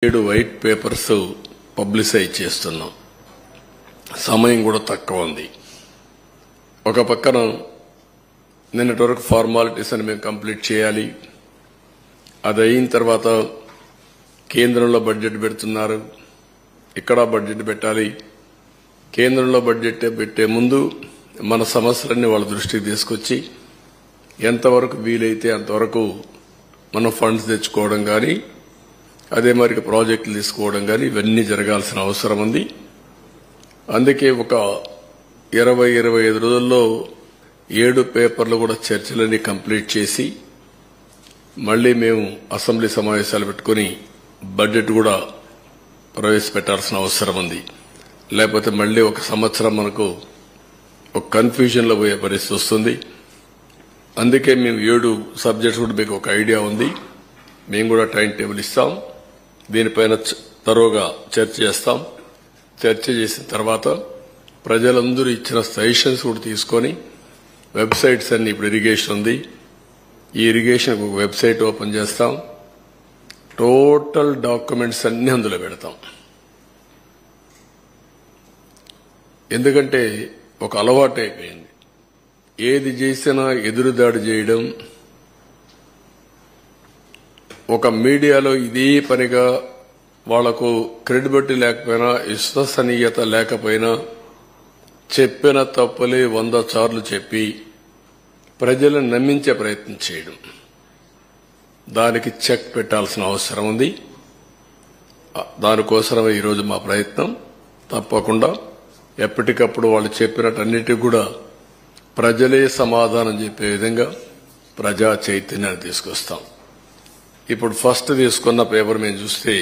7 white papers publicise చేస్తున్నాం. సమయం కూడా తక్కువ ఉంది. ఒక పక్కన నిన్నటి వరకు ఫార్మాలిటీస్ అని మేము కంప్లీట్ చేయాలి. అది అయిన తర్వాత కేంద్రంలో బడ్జెట్ పెడుతున్నారు, ఇక్కడ బడ్జెట్ పెట్టాలి. కేంద్రంలో బడ్జెట్ పెట్టే ముందు మన సమస్యలన్నీ వాళ్ళ దృష్టికి తీసుకొచ్చి ఎంతవరకు వీలైతే అంతవరకు మనం ఫండ్స్ తెచ్చుకోవడం కానీ, అదే మరి ప్రాజెక్టులు తీసుకోవడం కానీ ఇవన్నీ జరగాల్సిన అవసరం ఉంది. అందుకే ఒక 20-25 రోజుల్లో 7 పేపర్లు కూడా చర్చలన్నీ కంప్లీట్ చేసి మళ్లీ మేము అసెంబ్లీ సమావేశాలు పెట్టుకుని బడ్జెట్ కూడా ప్రవేశపెట్టాల్సిన అవసరం ఉంది. లేకపోతే మళ్లీ ఒక సంవత్సరం మనకు ఒక కన్ఫ్యూజన్లో పోయే పరిస్థితి వస్తుంది. అందుకే మేము 7 సబ్జెక్ట్స్ కూడా మీకు ఒక ఐడియా ఉంది. మేము కూడా టైం టేబుల్ ఇస్తాం. దీనిపైన తరోగా చర్చ చేస్తాం. చర్చ చేసిన తర్వాత ప్రజలందరూ ఇచ్చిన సజెషన్స్ కూడా తీసుకొని వెబ్సైట్స్ అన్ని, ఇప్పుడు ఇరిగేషన్ ఉంది, ఈ ఇరిగేషన్ ఒక వెబ్సైట్ ఓపెన్ చేస్తాం. టోటల్ డాక్యుమెంట్స్ అన్ని అందులో పెడతాం. ఎందుకంటే ఒక అలవాటు అయిపోయింది. ఏది చేసినా ఎదురుదాడి చేయడం, ఒక మీడియాలో ఇదే పనిగా వాళ్లకు క్రెడిబిలిటీ లేకపోయినా, విశ్వసనీయత లేకపోయినా చెప్పిన తప్పులే 100 సార్లు చెప్పి ప్రజలను నమ్మించే ప్రయత్నం చేయడం, దానికి చెక్ పెట్టాల్సిన అవసరం ఉంది. దానికోసమే ఈరోజు మా ప్రయత్నం. తప్పకుండా ఎప్పటికప్పుడు వాళ్ళు చెప్పినట్టన్నిటికీ కూడా ప్రజలే సమాధానం చెప్పే విధంగా ప్రజా చైతన్యాన్ని తీసుకొస్తాం. ఇప్పుడు ఫస్ట్ తీసుకున్న పేపర్ మేము చూస్తే